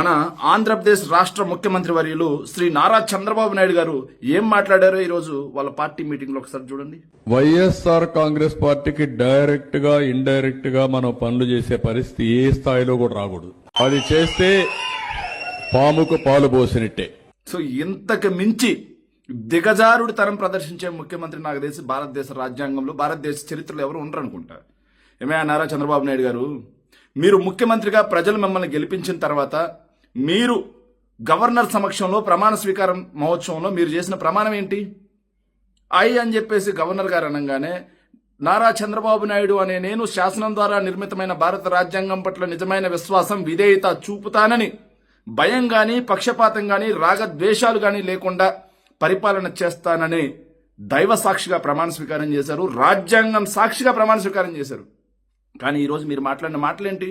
మన ఆంధ్రప్రదేశ్ రాష్ట్ర ముఖ్యమంత్రి వర్యులు శ్రీ నారా చంద్రబాబు నాయుడు గారు ఏం మాట్లాడారో ఈ రోజు వాళ్ళ పార్టీ మీటింగ్ లో ఒకసారి చూడండి. వైఎస్ఆర్ కాంగ్రెస్ పార్టీకి డైరెక్ట్ గా ఇండైరెక్ట్ గా మనం పనులు చేసే పరిస్థితి ఏ స్థాయిలో కూడా రాకూడదు. అది చేస్తే పాముకు పాలు పోసినట్టే. సో ఇంతకు మించి దిగజారుడు తరం ప్రదర్శించే ముఖ్యమంత్రి నాకు తెలిసి భారతదేశ రాజ్యాంగంలో భారతదేశ చరిత్రలో ఎవరు ఉండరు అనుకుంటా. ఏమైనా నారా చంద్రబాబు నాయుడు గారు, మీరు ముఖ్యమంత్రిగా ప్రజలు మిమ్మల్ని గెలిపించిన తర్వాత మీరు గవర్నర్ సమక్షంలో ప్రమాణ స్వీకారం మహోత్సవంలో మీరు చేసిన ప్రమాణం ఏంటి? అని చెప్పేసి గవర్నర్ గారు అనగానే నారా చంద్రబాబు నాయుడు అనే నేను శాసనం ద్వారా నిర్మితమైన భారత రాజ్యాంగం పట్ల నిజమైన విశ్వాసం విధేయత చూపుతానని భయం గాని పక్షపాతం గాని రాగద్వేషాలు గాని లేకుండా పరిపాలన చేస్తానని దైవ సాక్షిగా ప్రమాణ స్వీకారం చేశారు. రాజ్యాంగం సాక్షిగా ప్రమాణ స్వీకారం చేశారు. కానీ ఈరోజు మీరు మాట్లాడిన మాటలేంటి?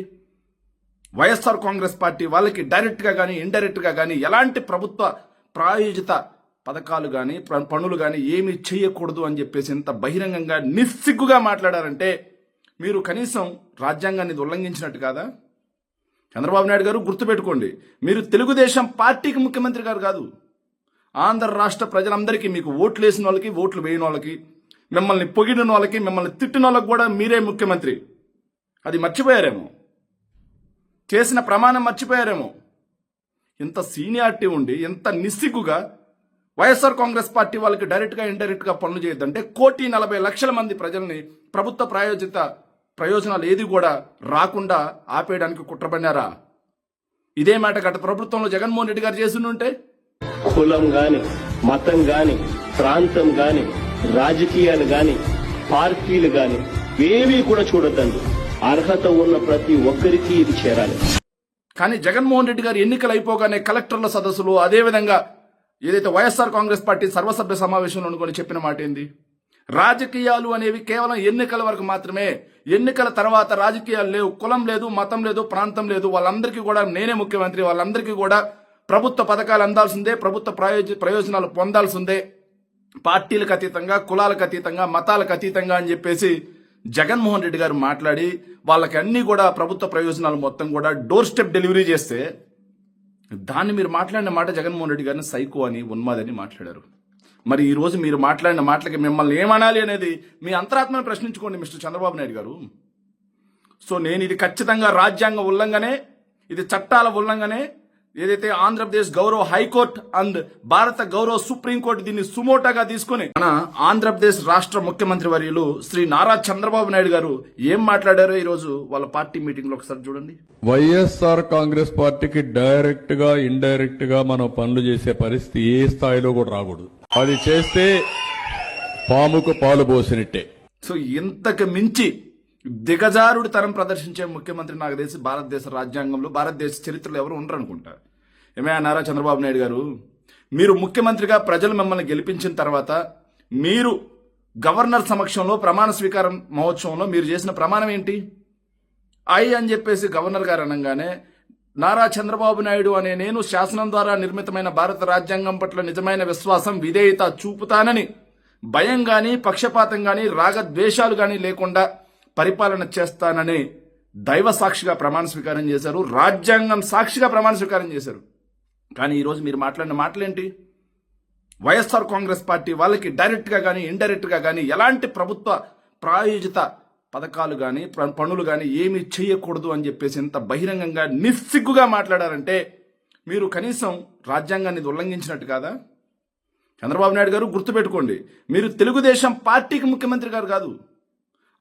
వైఎస్ఆర్ కాంగ్రెస్ పార్టీ వాళ్ళకి డైరెక్ట్గా కానీ ఇండైరెక్ట్గా కానీ ఎలాంటి ప్రభుత్వ ప్రాయోజిత పథకాలు కానీ పనులు కానీ ఏమీ చేయకూడదు అని చెప్పేసి ఇంత బహిరంగంగా నిస్సిగ్గుగా మాట్లాడారంటే మీరు కనీసం రాజ్యాంగాన్ని ఉల్లంఘించినట్టు కాదా? చంద్రబాబు నాయుడు గారు గుర్తుపెట్టుకోండి, మీరు తెలుగుదేశం పార్టీకి ముఖ్యమంత్రి గారు కాదు. ఆంధ్ర రాష్ట్ర ప్రజలందరికీ, మీకు ఓట్లు వేసిన వాళ్ళకి, ఓట్లు వేయని వాళ్ళకి, మిమ్మల్ని పొగిడిన వాళ్ళకి, మిమ్మల్ని తిట్టిన వాళ్ళకి కూడా మీరే ముఖ్యమంత్రి. అది మర్చిపోయారేమో, చేసిన ప్రమాణం మర్చిపోయారేమో. ఇంత సీనియారిటీ ఉండి ఇంత నిస్సిగ్గుగా వైఎస్ఆర్ కాంగ్రెస్ పార్టీ వాళ్ళకి డైరెక్ట్గా ఇండైరెక్ట్గా పనులు చేయొద్దంటే 1,40,00,000 మంది ప్రజల్ని ప్రభుత్వ ప్రాయోజిత ప్రయోజనాలు ఏది కూడా రాకుండా ఆపేయడానికి కుట్రపడినారా? ఇదే మాట గత ప్రభుత్వంలో జగన్మోహన్ రెడ్డి గారు చేసి ఉంటే కులం గాని, మతం గాని, ప్రాంతం గాని, రాజకీయాలు గాని, పార్టీలు గాని ఏవి కూడా చూడొద్దండి. అర్హత ఉన్న ప్రతి ఒక్కరికి ఇది చేరాలి. కానీ జగన్మోహన్ రెడ్డి గారు ఎన్నికలు అయిపోగానే కలెక్టర్ల సదస్సులు, అదేవిధంగా ఏదైతే వైఎస్ఆర్ కాంగ్రెస్ పార్టీ సర్వసభ్య సమావేశంలో అనుకొని చెప్పిన మాట ఏంది? రాజకీయాలు అనేవి కేవలం ఎన్నికల వరకు మాత్రమే. ఎన్నికల తర్వాత రాజకీయాలు లేవు, కులం లేదు, మతం లేదు, ప్రాంతం లేదు. వాళ్ళందరికీ కూడా నేనే ముఖ్యమంత్రి, వాళ్ళందరికీ కూడా ప్రభుత్వ పథకాలు అందాల్సిందే, ప్రభుత్వ ప్రయోజనాలు పొందాల్సిందే, పార్టీలకు అతీతంగా, కులాలకు అతీతంగా, మతాలకు అతీతంగా అని చెప్పేసి జగన్మోహన్ రెడ్డి గారు మాట్లాడి వాళ్ళకి అన్ని కూడా ప్రభుత్వ ప్రయోజనాలు మొత్తం కూడా డోర్ స్టెప్ డెలివరీ చేస్తే దాన్ని మీరు మాట్లాడిన మాట జగన్మోహన్ రెడ్డి గారిని సైకో అని, ఉన్మాదని మాట్లాడారు. మరి ఈ రోజు మీరు మాట్లాడిన మాటలకి మిమ్మల్ని ఏమనాలి అనేది మీ అంతరాత్మను ప్రశ్నించుకోండి మిస్టర్ చంద్రబాబు నాయుడు గారు. సో నేను ఇది ఖచ్చితంగా రాజ్యాంగ ఉల్లంఘనే, ఇది చట్టాల ఉల్లంఘనే. ఏదైతే ఆంధ్రప్రదేశ్ గౌరవ హైకోర్టు అండ్ భారత గౌరవ సుప్రీంకోర్టు దీన్ని సుమోటాగా తీసుకుని మన ఆంధ్రప్రదేశ్ రాష్ట్ర ముఖ్యమంత్రి వర్యులు శ్రీ నారా చంద్రబాబు నాయుడు గారు ఏం మాట్లాడారో ఈ రోజు వాళ్ళ పార్టీ మీటింగ్ లో ఒకసారి చూడండి. వైఎస్ఆర్ కాంగ్రెస్ పార్టీకి డైరెక్ట్ గా ఇండైరెక్ట్ గా మనం పనులు చేసే పరిస్థితి ఏ స్థాయిలో కూడా రాకూడదు. అది చేస్తే పాముకు పాలు పోసినట్టే. సో ఇంతకు మించి దిగజారుడు తరం ప్రదర్శించే ముఖ్యమంత్రి నాకు తెలిసి భారతదేశ రాజ్యాంగంలో భారతదేశ చరిత్రలో ఎవరు ఉండరు అనుకుంటా. ఏమైనా నారా చంద్రబాబు నాయుడు గారు, మీరు ముఖ్యమంత్రిగా ప్రజలు మిమ్మల్ని గెలిపించిన తర్వాత మీరు గవర్నర్ సమక్షంలో ప్రమాణ స్వీకారం మహోత్సవంలో మీరు చేసిన ప్రమాణం ఏంటి? అని చెప్పేసి గవర్నర్ గారు అనగానే నారా చంద్రబాబు నాయుడు అనే నేను శాసనం ద్వారా నిర్మితమైన భారత రాజ్యాంగం పట్ల నిజమైన విశ్వాసం విధేయత చూపుతానని భయం గాని పక్షపాతం గాని రాగద్వేషాలు గాని లేకుండా పరిపాలన చేస్తానని దైవ సాక్షిగా ప్రమాణ స్వీకారం చేశారు. రాజ్యాంగం సాక్షిగా ప్రమాణ స్వీకారం చేశారు. కానీ ఈరోజు మీరు మాట్లాడిన మాటలేంటి? వైఎస్ఆర్ కాంగ్రెస్ పార్టీ వాళ్ళకి డైరెక్ట్గా కానీ ఇండైరెక్ట్గా కానీ ఎలాంటి ప్రభుత్వ ప్రాయోజిత పథకాలు కానీ పనులు కానీ ఏమీ చేయకూడదు అని చెప్పేసి ఇంత బహిరంగంగా నిస్సిగ్గుగా మాట్లాడారంటే మీరు కనీసం రాజ్యాంగాన్ని ఉల్లంఘించినట్టు కాదా? చంద్రబాబు నాయుడు గారు గుర్తుపెట్టుకోండి, మీరు తెలుగుదేశం పార్టీకి ముఖ్యమంత్రి గారు కాదు.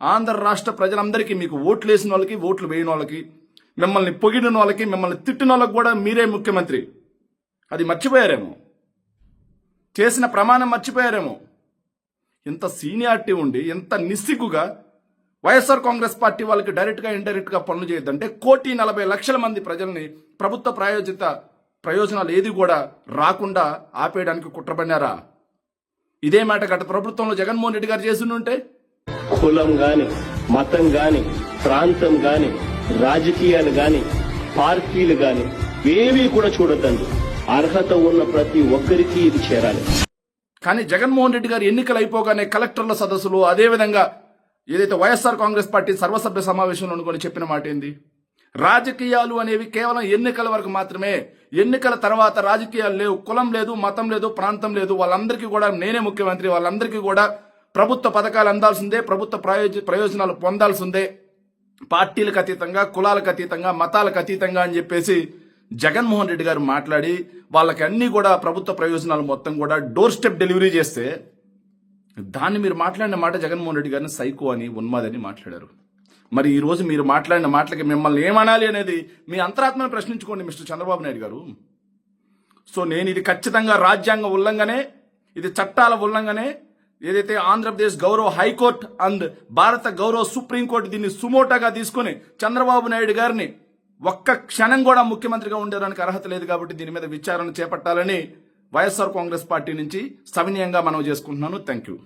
ఆంధ్ర రాష్ట్ర ప్రజలందరికీ, మీకు ఓట్లు వేసిన వాళ్ళకి, ఓట్లు వేయని వాళ్ళకి, మిమ్మల్ని పొగిడిన వాళ్ళకి, మిమ్మల్ని తిట్టిన వాళ్ళకి కూడా మీరే ముఖ్యమంత్రి. అది మర్చిపోయారేమో, చేసిన ప్రమాణం మర్చిపోయారేమో. ఇంత సీనియారిటీ ఉండి ఇంత నిస్సిగ్గుగా వైఎస్ఆర్ కాంగ్రెస్ పార్టీ వాళ్ళకి డైరెక్ట్గా ఇండైరెక్ట్గా పనులు చేయొద్దంటే 1,40,00,000 మంది ప్రజల్ని ప్రభుత్వ ప్రాయోజిత ప్రయోజనాలు ఏది కూడా రాకుండా ఆపేయడానికి కుట్రపడినారా? ఇదే మాట గత ప్రభుత్వంలో జగన్మోహన్ రెడ్డి గారు చేసి ఉంటే కులం గాని, మతం గాని, ప్రాంతం గాని, రాజకీయాలు గాని, పార్టీలు గాని ఏవి కూడా చూడొద్దండి. అర్హత ఉన్న ప్రతి ఒక్కరికి ఇది చేరాలి. కానీ జగన్మోహన్ రెడ్డి గారు ఎన్నికలు అయిపోగానే కలెక్టర్ల సదస్సులు, అదేవిధంగా ఏదైతే వైఎస్ఆర్ కాంగ్రెస్ పార్టీ సర్వసభ్య సమావేశంలో అనుకొని చెప్పిన మాట ఏంది? రాజకీయాలు అనేవి కేవలం ఎన్నికల వరకు మాత్రమే. ఎన్నికల తర్వాత రాజకీయాలు లేవు, కులం లేదు, మతం లేదు, ప్రాంతం లేదు. వాళ్ళందరికీ కూడా నేనే ముఖ్యమంత్రి, వాళ్ళందరికీ కూడా ప్రభుత్వ పథకాలు అందాల్సిందే, ప్రభుత్వ ప్రయోజనాలు పొందాల్సిందే, పార్టీలకు అతీతంగా, కులాలకు అతీతంగా, మతాలకు అతీతంగా అని చెప్పేసి జగన్మోహన్ రెడ్డి గారు మాట్లాడి వాళ్ళకి అన్ని కూడా ప్రభుత్వ ప్రయోజనాలు మొత్తం కూడా డోర్ స్టెప్ డెలివరీ చేస్తే దాన్ని మీరు మాట్లాడిన మాట జగన్మోహన్ రెడ్డి గారిని సైకో అని, ఉన్మాదని మాట్లాడారు. మరి ఈ రోజు మీరు మాట్లాడిన మాటలకి మిమ్మల్ని ఏమనాలి అనేది మీ అంతరాత్మను ప్రశ్నించుకోండి మిస్టర్ చంద్రబాబు నాయుడు గారు. సో నేను ఇది ఖచ్చితంగా రాజ్యాంగ ఉల్లంఘనే, ఇది చట్టాల ఉల్లంఘనే. ఏదైతే ఆంధ్రప్రదేశ్ గౌరవ హైకోర్టు అండ్ భారత గౌరవ సుప్రీంకోర్టు దీన్ని సుమోటాగా తీసుకుని చంద్రబాబు నాయుడు గారిని ఒక్క క్షణం కూడా ముఖ్యమంత్రిగా ఉండడానికి అర్హత లేదు కాబట్టి దీని మీద విచారణ చేపట్టాలని వైఎస్ఆర్ కాంగ్రెస్ పార్టీ నుంచి సవినయంగా మనవి చేసుకుంటున్నాను. Thank you.